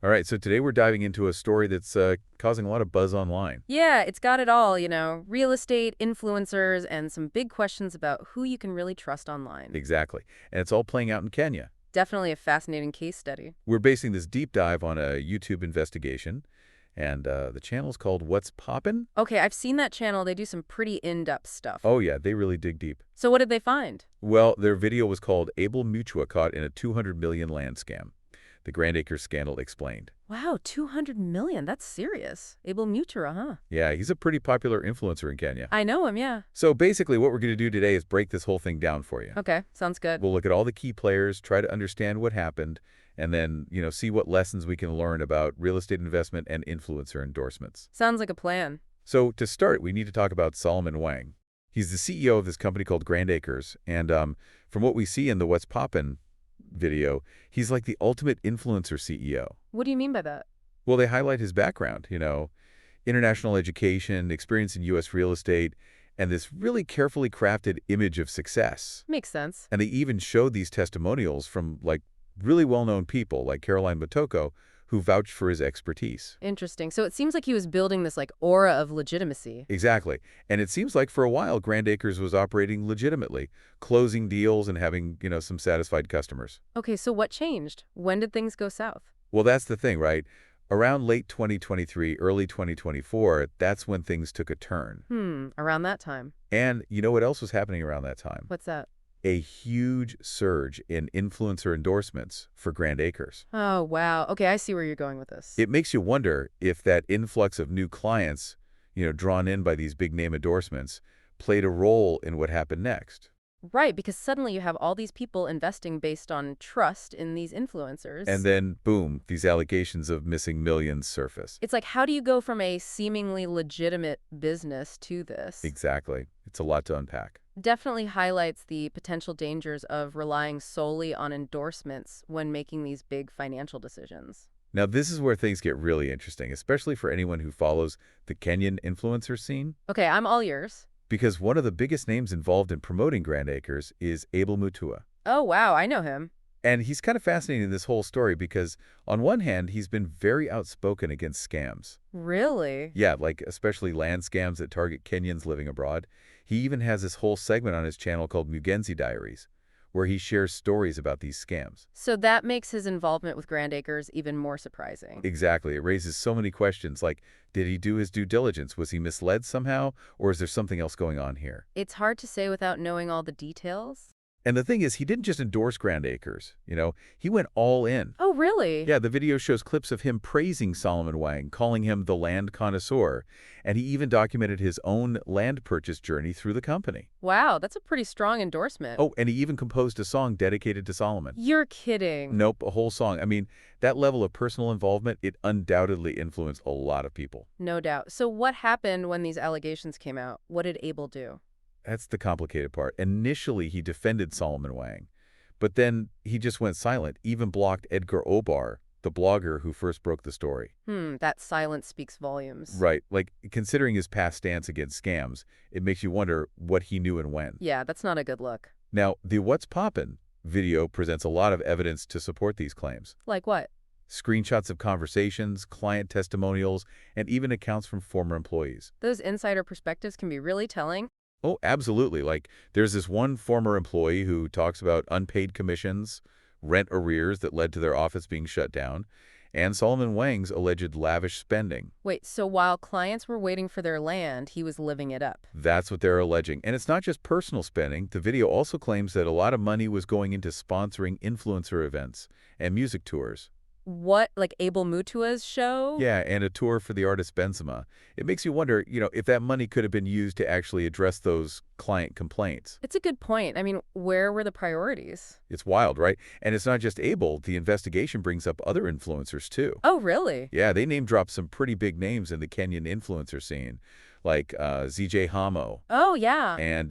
All right, so today we're diving into a story that's causing a lot of buzz online. Yeah, it's got it all, real estate, influencers, and some big questions about who you can really trust online. Exactly. And it's all playing out in Kenya. Definitely a fascinating case study. We're basing this deep dive on a YouTube investigation, and the channel's called What's Poppin'? Okay, I've seen that channel. They do some pretty in-depth stuff. Oh, yeah, they really dig deep. So what did they find? Well, their video was called Abel Mutua Caught in a 200 Million Land Scam. The Grand Acres Scandal explained. Wow, 200 million. That's serious. Abel Mutua, huh? Yeah, he's a pretty popular influencer in Kenya. I know him, yeah. So basically what we're going to do today is break this whole thing down for you. Okay, sounds good. We'll look at all the key players, try to understand what happened, and then, see what lessons we can learn about real estate investment and influencer endorsements. Sounds like a plan. So to start, we need to talk about Solomon Wang. He's the CEO of this company called Grand Acres, and from what we see in the What's Poppin' video, he's like the ultimate influencer CEO. What do you mean by that? Well, they highlight his background, international education, experience in U.S. real estate, and this really carefully crafted image of success. Makes sense. And they even showed these testimonials from, really well-known people like Caroline Motoko, who vouched for his expertise. Interesting. So it seems like he was building this, aura of legitimacy. Exactly. And it seems like for a while, Grand Acres was operating legitimately, closing deals and having, some satisfied customers. Okay, so what changed? When did things go south? Well, that's the thing, right? Around late 2023, early 2024, that's when things took a turn. Around that time. And you know what else was happening around that time? What's that? A huge surge in influencer endorsements for Grand Acres. Oh, wow. Okay, I see where you're going with this. It makes you wonder if that influx of new clients, drawn in by these big-name endorsements, played a role in what happened next. Right, because suddenly you have all these people investing based on trust in these influencers. And then, boom, these allegations of missing millions surface. It's like, how do you go from a seemingly legitimate business to this? Exactly. It's a lot to unpack. Definitely highlights the potential dangers of relying solely on endorsements when making these big financial decisions. Now, this is where things get really interesting, especially for anyone who follows the Kenyan influencer scene. Okay, I'm all yours. Because one of the biggest names involved in promoting Grand Acres is Abel Mutua. Oh, wow, I know him. And he's kind of fascinating in this whole story because, on one hand, he's been very outspoken against scams. Really? Yeah, especially land scams that target Kenyans living abroad. He even has this whole segment on his channel called Mugenzi Diaries, where he shares stories about these scams. So that makes his involvement with Grand Acres even more surprising. Exactly. It raises so many questions like, did he do his due diligence? Was he misled somehow? Or is there something else going on here? It's hard to say without knowing all the details. And the thing is, he didn't just endorse Grand Acres, he went all in. Oh, really? Yeah, the video shows clips of him praising Solomon Wang, calling him the land connoisseur, and he even documented his own land purchase journey through the company. Wow, that's a pretty strong endorsement. Oh, and he even composed a song dedicated to Solomon. You're kidding. Nope, a whole song. I mean, that level of personal involvement, it undoubtedly influenced a lot of people. No doubt. So what happened when these allegations came out? What did Abel do? That's the complicated part. Initially, he defended Solomon Wang, but then he just went silent, even blocked Edgar Obar, the blogger who first broke the story. That silence speaks volumes. Right. Considering his past stance against scams, it makes you wonder what he knew and when. Yeah, that's not a good look. Now, the What's Poppin' video presents a lot of evidence to support these claims. Like what? Screenshots of conversations, client testimonials, and even accounts from former employees. Those insider perspectives can be really telling. Oh, absolutely. There's this one former employee who talks about unpaid commissions, rent arrears that led to their office being shut down, and Solomon Wang's alleged lavish spending. Wait, so while clients were waiting for their land, he was living it up. That's what they're alleging. And it's not just personal spending. The video also claims that a lot of money was going into sponsoring influencer events and music tours. What, like Abel Mutua's show? Yeah, and a tour for the artist Benzema. It makes you wonder, if that money could have been used to actually address those client complaints. It's a good point. I mean, where were the priorities? It's wild, right? And it's not just Abel. The investigation brings up other influencers, too. Oh, really? Yeah, they name-drop some pretty big names in the Kenyan influencer scene, like ZJ Hamo. Oh, yeah. And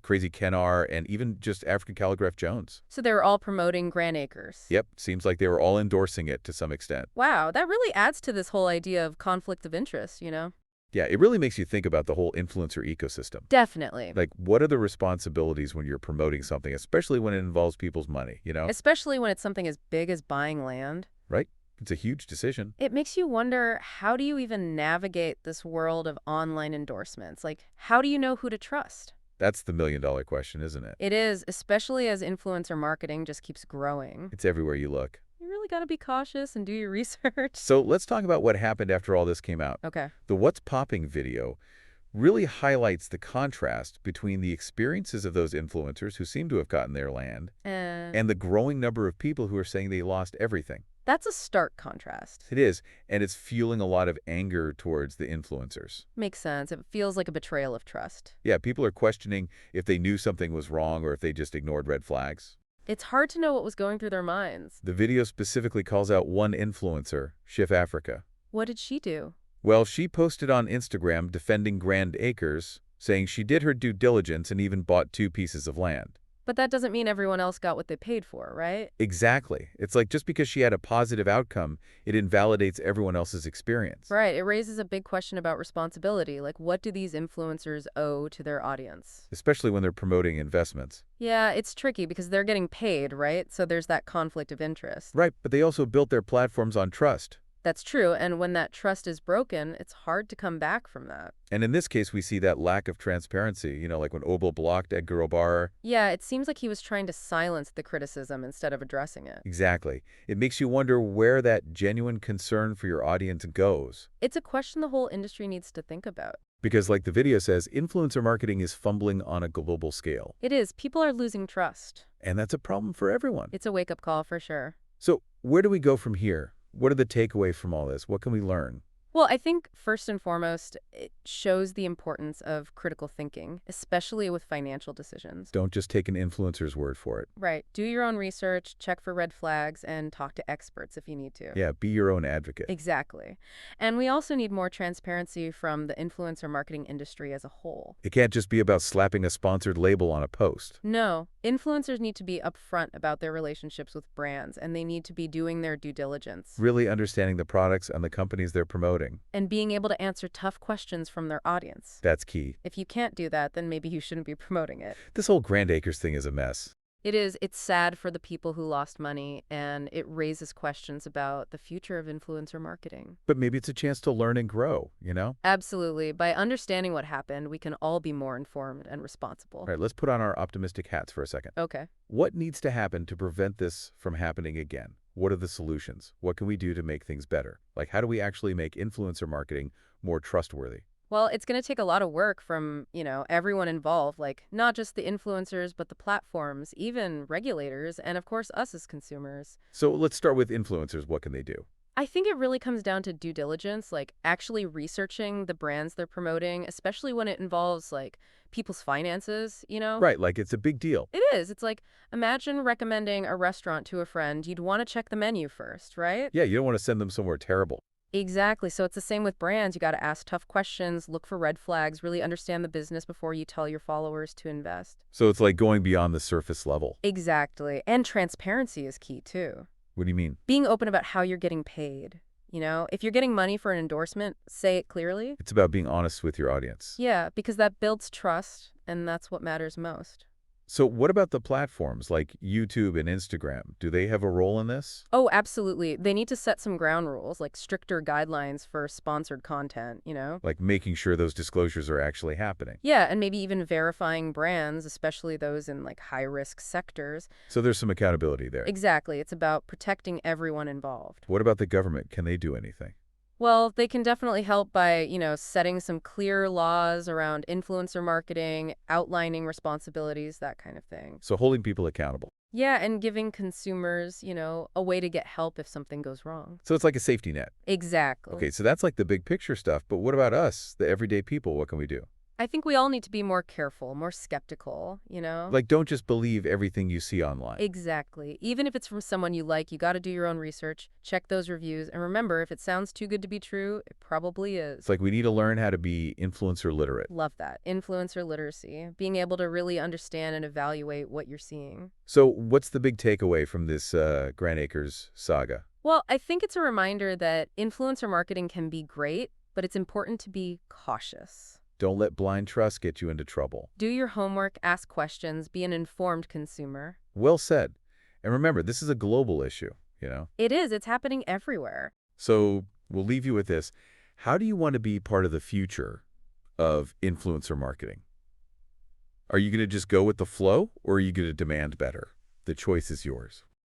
Crazy Kennar, and even just African Khaligraph Jones. So they were all promoting Grand Acres. Yep, seems like they were all endorsing it to some extent. Wow, that really adds to this whole idea of conflict of interest, Yeah, it really makes you think about the whole influencer ecosystem. Definitely. What are the responsibilities when you're promoting something, especially when it involves people's money, Especially when it's something as big as buying land. Right? It's a huge decision. It makes you wonder, how do you even navigate this world of online endorsements? Like, how do you know who to trust? That's the million-dollar question, isn't it? It is, especially as influencer marketing just keeps growing. It's everywhere you look. You really got to be cautious and do your research. So let's talk about what happened after all this came out. Okay. The What's Popping video really highlights the contrast between the experiences of those influencers who seem to have gotten their land and the growing number of people who are saying they lost everything. That's a stark contrast. It is, and it's fueling a lot of anger towards the influencers. Makes sense. It feels like a betrayal of trust. Yeah, people are questioning if they knew something was wrong or if they just ignored red flags. It's hard to know what was going through their minds. The video specifically calls out one influencer, Chef Africa. What did she do? Well, she posted on Instagram defending Grand Acres, saying she did her due diligence and even bought 2 pieces of land. But that doesn't mean everyone else got what they paid for, right? Exactly. It's like just because she had a positive outcome, it invalidates everyone else's experience. Right. It raises a big question about responsibility. Like, what do these influencers owe to their audience? Especially when they're promoting investments. Yeah, it's tricky because they're getting paid, right? So there's that conflict of interest. Right, but they also built their platforms on trust. That's true. And when that trust is broken, it's hard to come back from that. And in this case, we see that lack of transparency, like when Abel blocked Edgar Obar. Yeah, it seems like he was trying to silence the criticism instead of addressing it. Exactly. It makes you wonder where that genuine concern for your audience goes. It's a question the whole industry needs to think about. Because like the video says, influencer marketing is fumbling on a global scale. It is. People are losing trust. And that's a problem for everyone. It's a wake-up call for sure. So where do we go from here? What are the takeaways from all this? What can we learn? Well, I think first and foremost, it shows the importance of critical thinking, especially with financial decisions. Don't just take an influencer's word for it. Right. Do your own research, check for red flags, and talk to experts if you need to. Yeah, be your own advocate. Exactly. And we also need more transparency from the influencer marketing industry as a whole. It can't just be about slapping a sponsored label on a post. No. Influencers need to be upfront about their relationships with brands, and they need to be doing their due diligence. Really understanding the products and the companies they're promoting. And being able to answer tough questions from their audience. That's key. If you can't do that, then maybe you shouldn't be promoting it. This whole Grand Acres thing is a mess. It is. It's sad for the people who lost money, and it raises questions about the future of influencer marketing. But maybe it's a chance to learn and grow, Absolutely. By understanding what happened, we can all be more informed and responsible. All right, let's put on our optimistic hats for a second. Okay. What needs to happen to prevent this from happening again? What are the solutions? What can we do to make things better? Like, how do we actually make influencer marketing more trustworthy? Well, it's going to take a lot of work from, everyone involved, like not just the influencers, but the platforms, even regulators, and of course, us as consumers. So let's start with influencers. What can they do? I think it really comes down to due diligence, like actually researching the brands they're promoting, especially when it involves like people's finances, Right, like it's a big deal. It is. It's like, imagine recommending a restaurant to a friend. You'd want to check the menu first, right? Yeah, you don't want to send them somewhere terrible. Exactly. So it's the same with brands. You got to ask tough questions, look for red flags, really understand the business before you tell your followers to invest. So it's like going beyond the surface level. Exactly. And transparency is key, too. What do you mean? Being open about how you're getting paid. If you're getting money for an endorsement, say it clearly. It's about being honest with your audience. Yeah, because that builds trust, and that's what matters most. So what about the platforms like YouTube and Instagram? Do they have a role in this? Oh, absolutely. They need to set some ground rules, like stricter guidelines for sponsored content, Like making sure those disclosures are actually happening. Yeah, and maybe even verifying brands, especially those in like high-risk sectors. So there's some accountability there. Exactly. It's about protecting everyone involved. What about the government? Can they do anything? Well, they can definitely help by, setting some clear laws around influencer marketing, outlining responsibilities, that kind of thing. So holding people accountable. Yeah, and giving consumers, a way to get help if something goes wrong. So it's like a safety net. Exactly. Okay, so that's like the big picture stuff. But what about us, the everyday people? What can we do? I think we all need to be more careful, more skeptical, Like, don't just believe everything you see online. Exactly. Even if it's from someone you like, you got to do your own research, check those reviews, and remember, if it sounds too good to be true, it probably is. It's like we need to learn how to be influencer literate. Love that. Influencer literacy, being able to really understand and evaluate what you're seeing. So what's the big takeaway from this Grand Acres saga? Well, I think it's a reminder that influencer marketing can be great, but it's important to be cautious. Don't let blind trust get you into trouble. Do your homework, ask questions, be an informed consumer. Well said. And remember, this is a global issue. you know? It is. It's happening everywhere. So we'll leave you with this. How do you want to be part of the future of influencer marketing? Are you going to just go with the flow, or are you going to demand better? The choice is yours.